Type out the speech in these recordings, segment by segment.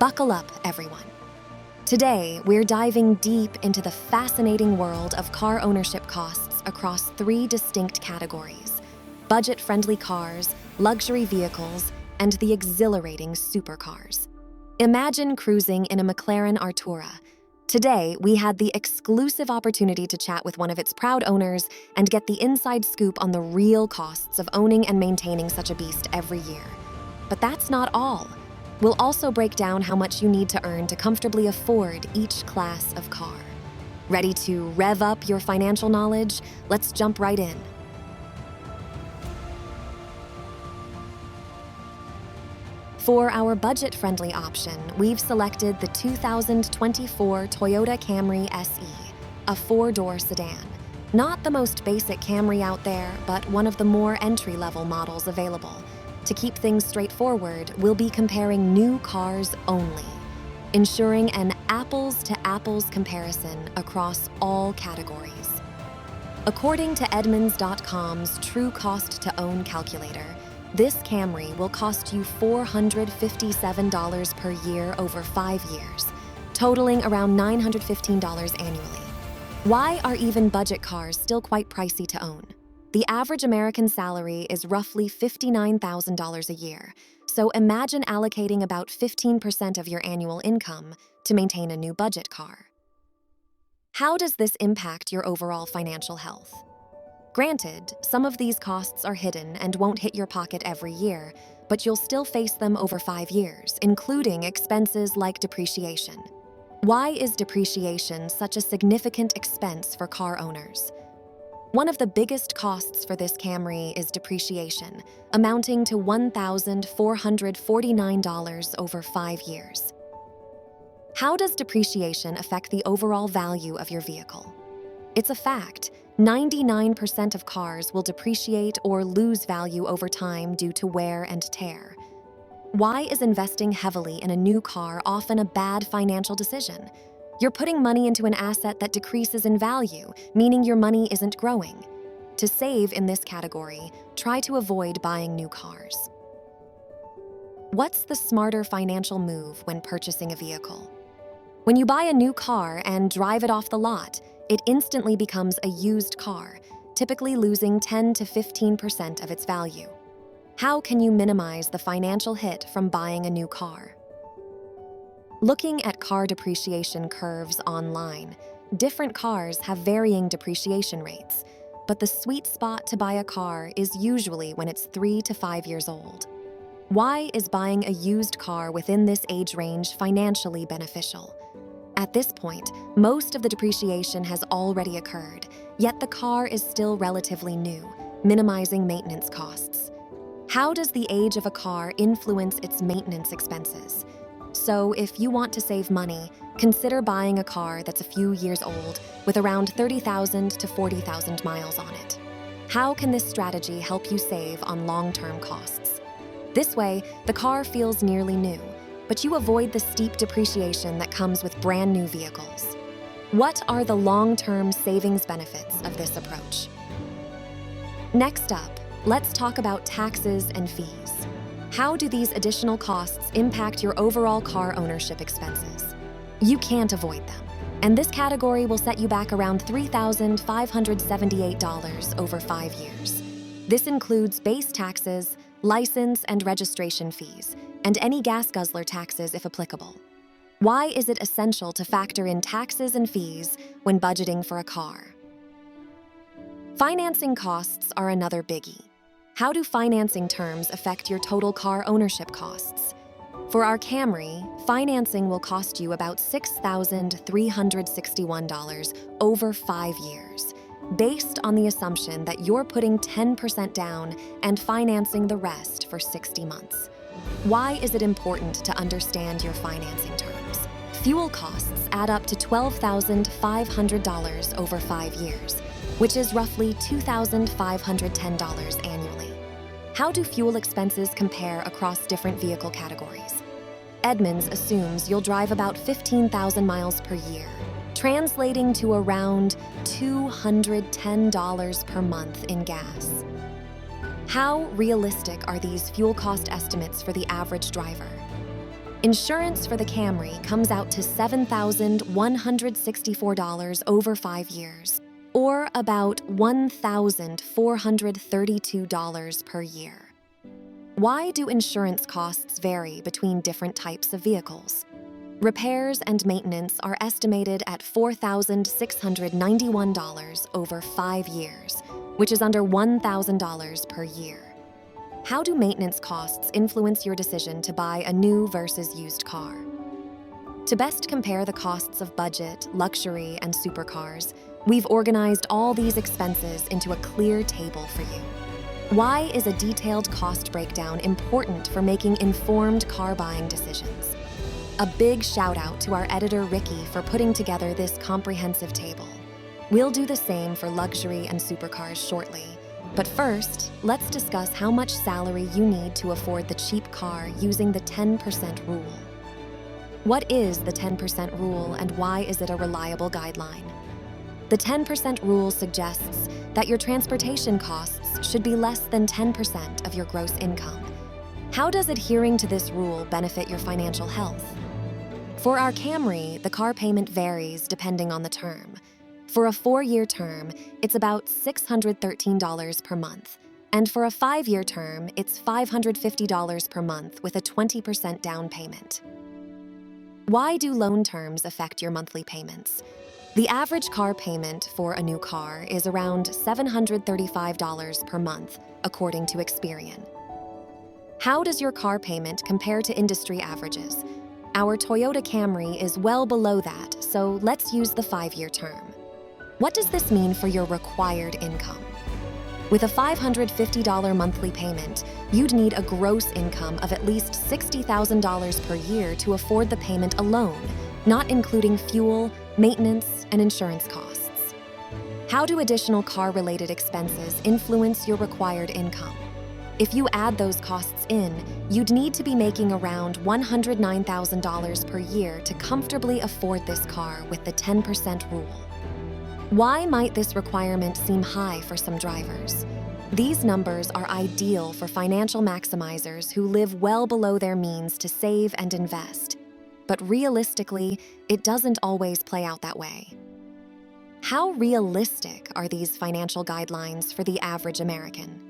Buckle up, everyone. Today, we're diving deep into the fascinating world of car ownership costs across three distinct categories: budget-friendly cars, luxury vehicles, and the exhilarating supercars. Imagine cruising in a McLaren Artura. Today, we had the exclusive opportunity to chat with one of its proud owners and get the inside scoop on the real costs of owning and maintaining such a beast every year. But that's not all. We'll also break down how much you need to earn to comfortably afford each class of car. Ready to rev up your financial knowledge? Let's jump right in. For our budget-friendly option, we've selected the 2024 Toyota Camry SE, a four-door sedan. Not the most basic Camry out there, but one of the more entry-level models available. To keep things straightforward, we'll be comparing new cars only, ensuring an apples-to-apples comparison across all categories. According to Edmunds.com's True Cost to Own calculator, this Camry will cost you $457 per year over 5 years, totaling around $915 annually. Why are even budget cars still quite pricey to own? The average American salary is roughly $59,000 a year, so imagine allocating about 15% of your annual income to maintain a new budget car. How does this impact your overall financial health? Granted, some of these costs are hidden and won't hit your pocket every year, but you'll still face them over 5 years, including expenses like depreciation. Why is depreciation such a significant expense for car owners? One of the biggest costs for this Camry is depreciation, amounting to $1,449 over 5 years. How does depreciation affect the overall value of your vehicle? It's a fact. 99% of cars will depreciate or lose value over time due to wear and tear. Why is investing heavily in a new car often a bad financial decision? You're putting money into an asset that decreases in value, meaning your money isn't growing. To save in this category, try to avoid buying new cars. What's the smarter financial move when purchasing a vehicle? When you buy a new car and drive it off the lot, it instantly becomes a used car, typically losing 10 to 15% of its value. How can you minimize the financial hit from buying a new car? Looking at car depreciation curves online, different cars have varying depreciation rates, but the sweet spot to buy a car is usually when it's 3 to 5 years old. Why is buying a used car within this age range financially beneficial? At this point, most of the depreciation has already occurred, yet the car is still relatively new, minimizing maintenance costs. How does the age of a car influence its maintenance expenses? So, if you want to save money, consider buying a car that's a few years old with around 30,000 to 40,000 miles on it. How can this strategy help you save on long-term costs? This way, the car feels nearly new, but you avoid the steep depreciation that comes with brand new vehicles. What are the long-term savings benefits of this approach? Next up, let's talk about taxes and fees. How do these additional costs impact your overall car ownership expenses? You can't avoid them, and this category will set you back around $3,578 over 5 years. This includes base taxes, license and registration fees, and any gas guzzler taxes if applicable. Why is it essential to factor in taxes and fees when budgeting for a car? Financing costs are another biggie. How do financing terms affect your total car ownership costs? For our Camry, financing will cost you about $6,361 over 5 years, based on the assumption that you're putting 10% down and financing the rest for 60 months. Why is it important to understand your financing terms? Fuel costs add up to $12,500 over 5 years, which is roughly $2,510 annually. How do fuel expenses compare across different vehicle categories? Edmunds assumes you'll drive about 15,000 miles per year, translating to around $210 per month in gas. How realistic are these fuel cost estimates for the average driver? Insurance for the Camry comes out to $7,164 over 5 years, or about $1,432 per year. Why do insurance costs vary between different types of vehicles? Repairs and maintenance are estimated at $4,691 over 5 years, which is under $1,000 per year. How do maintenance costs influence your decision to buy a new versus used car? To best compare the costs of budget, luxury, and supercars, we've organized all these expenses into a clear table for you. Why is a detailed cost breakdown important for making informed car buying decisions? A big shout out to our editor Ricky for putting together this comprehensive table. We'll do the same for luxury and supercars shortly. But first, let's discuss how much salary you need to afford the cheap car using the 10% rule. What is the 10% rule and why is it a reliable guideline? The 10% rule suggests that your transportation costs should be less than 10% of your gross income. How does adhering to this rule benefit your financial health? For our Camry, the car payment varies depending on the term. For a 4-year term, it's about $613 per month. And for a 5-year term, it's $550 per month with a 20% down payment. Why do loan terms affect your monthly payments? The average car payment for a new car is around $735 per month, according to Experian. How does your car payment compare to industry averages? Our Toyota Camry is well below that, so let's use the 5-year term. What does this mean for your required income? With a $550 monthly payment, you'd need a gross income of at least $60,000 per year to afford the payment alone, not including fuel, maintenance, and insurance costs. How do additional car-related expenses influence your required income? If you add those costs in, you'd need to be making around $109,000 per year to comfortably afford this car with the 10% rule. Why might this requirement seem high for some drivers? These numbers are ideal for financial maximizers who live well below their means to save and invest. But realistically, it doesn't always play out that way. How realistic are these financial guidelines for the average American?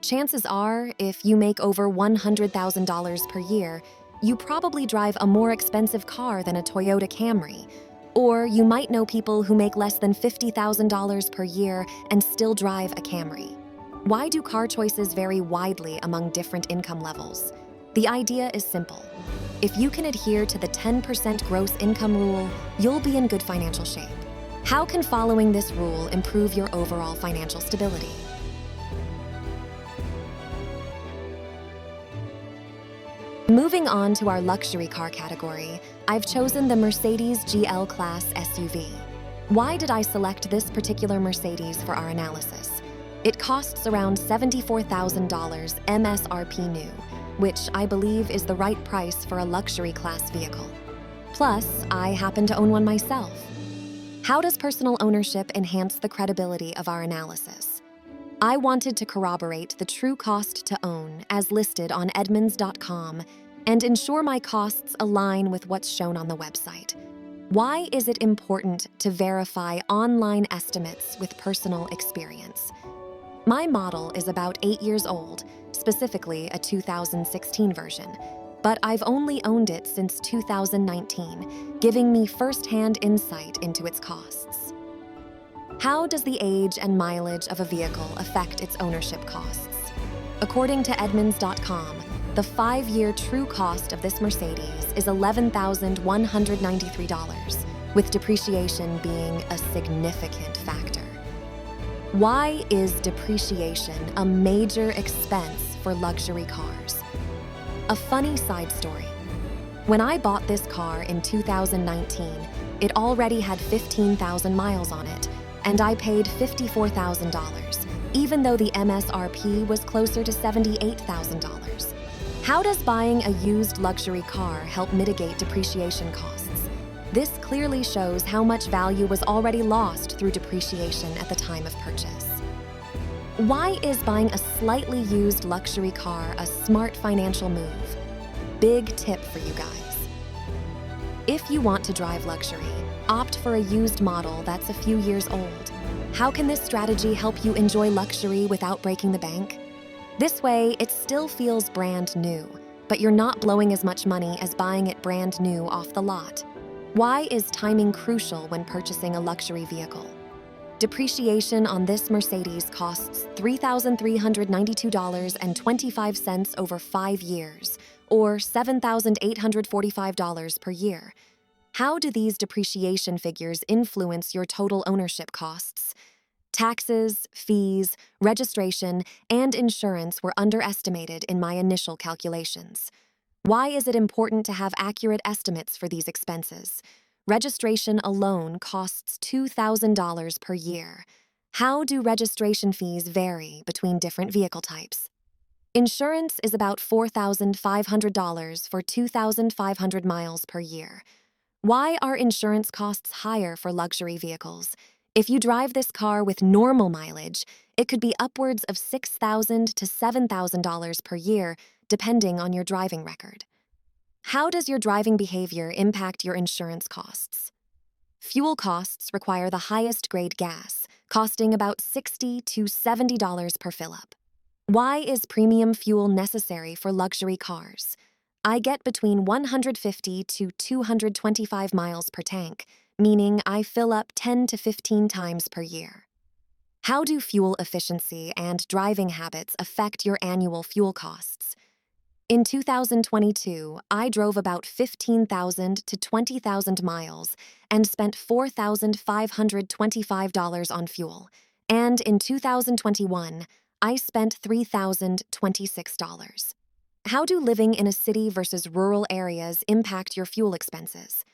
Chances are, if you make over $100,000 per year, you probably drive a more expensive car than a Toyota Camry. Or you might know people who make less than $50,000 per year and still drive a Camry. Why do car choices vary widely among different income levels? The idea is simple. If you can adhere to the 10% gross income rule, you'll be in good financial shape. How can following this rule improve your overall financial stability? Moving on to our luxury car category, I've chosen the Mercedes GL Class SUV. Why did I select this particular Mercedes for our analysis? It costs around $74,000 MSRP new, which I believe is the right price for a luxury class vehicle. Plus, I happen to own one myself. How does personal ownership enhance the credibility of our analysis? I wanted to corroborate the true cost to own as listed on Edmunds.com and ensure my costs align with what's shown on the website. Why is it important to verify online estimates with personal experience? My model is about 8 years old, specifically a 2016 version, but I've only owned it since 2019, giving me first-hand insight into its costs. How does the age and mileage of a vehicle affect its ownership costs? According to Edmunds.com, the 5-year true cost of this Mercedes is $11,193, with depreciation being a significant factor. Why is depreciation a major expense for luxury cars? A funny side story. When I bought this car in 2019, it already had 15,000 miles on it, and I paid $54,000, even though the MSRP was closer to $78,000. How does buying a used luxury car help mitigate depreciation costs? This clearly shows how much value was already lost through depreciation at the time of purchase. Why is buying a slightly used luxury car a smart financial move? big tip for you guys. If you want to drive luxury, opt for a used model that's a few years old. How can this strategy help you enjoy luxury without breaking the bank? This way, it still feels brand new, but you're not blowing as much money as buying it brand new off the lot. Why is timing crucial when purchasing a luxury vehicle? Depreciation on this Mercedes costs $3,392.25 over 5 years, or $7,845 per year. How do these depreciation figures influence your total ownership costs? Taxes, fees, registration, and insurance were underestimated in my initial calculations. Why is it important to have accurate estimates for these expenses? Registration alone costs $2,000 per year. How do registration fees vary between different vehicle types? Insurance is about $4,500 for 2,500 miles per year. Why are insurance costs higher for luxury vehicles? If you drive this car with normal mileage, it could be upwards of $6,000 to $7,000 per year, depending on your driving record. How does your driving behavior impact your insurance costs? Fuel costs require the highest grade gas, costing about $60 to $70 per fill-up. Why is premium fuel necessary for luxury cars? I get between 150 to 225 miles per tank, meaning I fill up 10 to 15 times per year. How do fuel efficiency and driving habits affect your annual fuel costs? In 2022, I drove about 15,000 to 20,000 miles and spent $4,525 on fuel. And in 2021, I spent $3,026. How do living in a city versus rural areas impact your fuel expenses?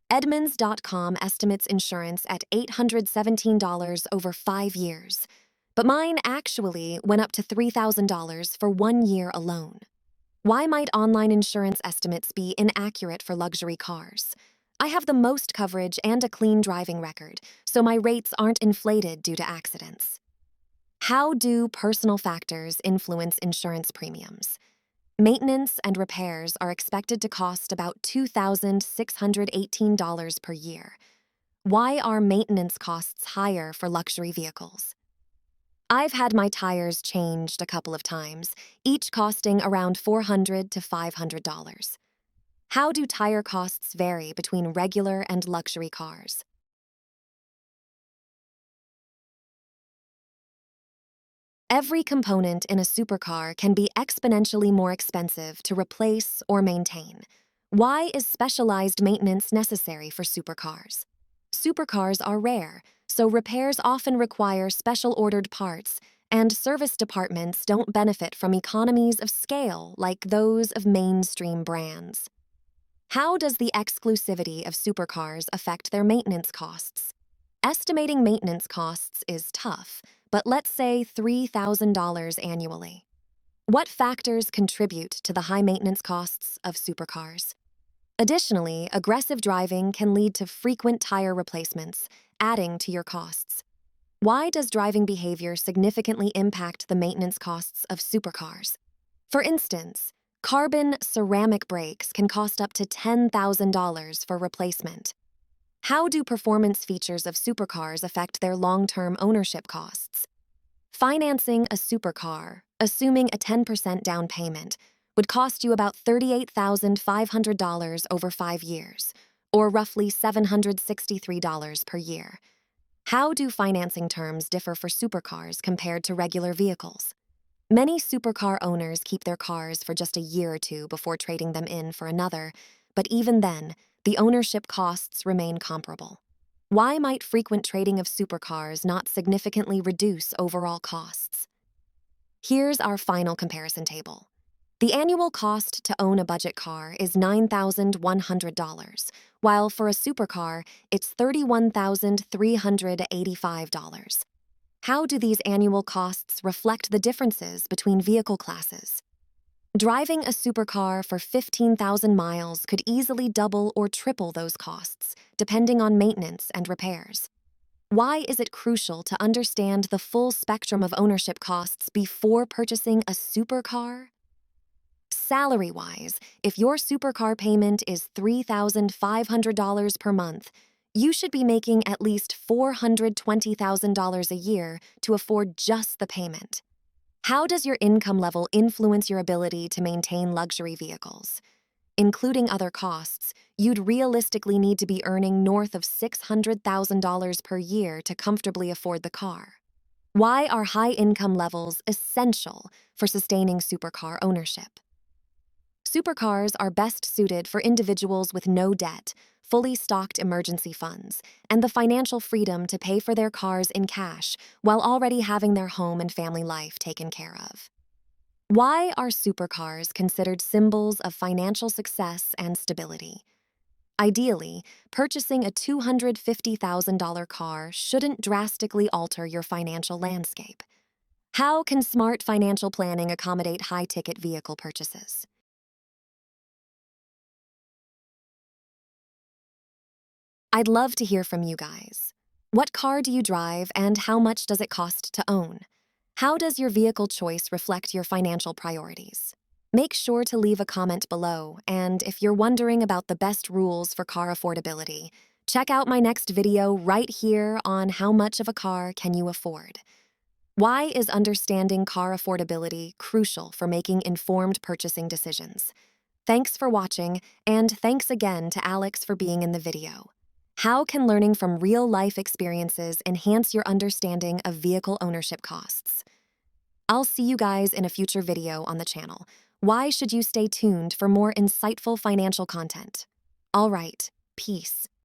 Edmunds.com estimates insurance at $817 over 5 years, but mine actually went up to $3,000 for 1 year alone. Why might online insurance estimates be inaccurate for luxury cars? I have the most coverage and a clean driving record, so my rates aren't inflated due to accidents. How do personal factors influence insurance premiums? Maintenance and repairs are expected to cost about $2,618 per year. Why are maintenance costs higher for luxury vehicles? I've had my tires changed a couple of times, each costing around $400 to $500. How do tire costs vary between regular and luxury cars? Every component in a supercar can be exponentially more expensive to replace or maintain. Why is specialized maintenance necessary for supercars? Supercars are rare, so repairs often require special-ordered parts, and service departments don't benefit from economies of scale like those of mainstream brands. How does the exclusivity of supercars affect their maintenance costs? Estimating maintenance costs is tough, but let's say $3,000 annually. What factors contribute to the high maintenance costs of supercars? Additionally, aggressive driving can lead to frequent tire replacements, adding to your costs. Why does driving behavior significantly impact the maintenance costs of supercars? For instance, carbon ceramic brakes can cost up to $10,000 for replacement. How do performance features of supercars affect their long-term ownership costs? Financing a supercar, assuming a 10% down payment, would cost you about $38,500 over 5 years, or roughly $763 per year. How do financing terms differ for supercars compared to regular vehicles? Many supercar owners keep their cars for just a year or two before trading them in for another, but even then, the ownership costs remain comparable. Why might frequent trading of supercars not significantly reduce overall costs? Here's our final comparison table. The annual cost to own a budget car is $9,100, while for a supercar, it's $31,385. How do these annual costs reflect the differences between vehicle classes? Driving a supercar for 15,000 miles could easily double or triple those costs, depending on maintenance and repairs. Why is it crucial to understand the full spectrum of ownership costs before purchasing a supercar? Salary-wise, if your supercar payment is $3,500 per month, you should be making at least $420,000 a year to afford just the payment. How does your income level influence your ability to maintain luxury vehicles? Including other costs, you'd realistically need to be earning north of $600,000 per year to comfortably afford the car. Why are high income levels essential for sustaining supercar ownership? Supercars are best suited for individuals with no debt, fully stocked emergency funds, and the financial freedom to pay for their cars in cash while already having their home and family life taken care of. Why are supercars considered symbols of financial success and stability? Ideally, purchasing a $250,000 car shouldn't drastically alter your financial landscape. How can smart financial planning accommodate high-ticket vehicle purchases? I'd love to hear from you guys. What car do you drive and how much does it cost to own? How does your vehicle choice reflect your financial priorities? Make sure to leave a comment below, and if you're wondering about the best rules for car affordability, check out my next video right here on how much of a car can you afford. Why is understanding car affordability crucial for making informed purchasing decisions? Thanks for watching, and thanks again to Alex for being in the video. How can learning from real-life experiences enhance your understanding of vehicle ownership costs? I'll see you guys in a future video on the channel. Why should you stay tuned for more insightful financial content? All right, peace.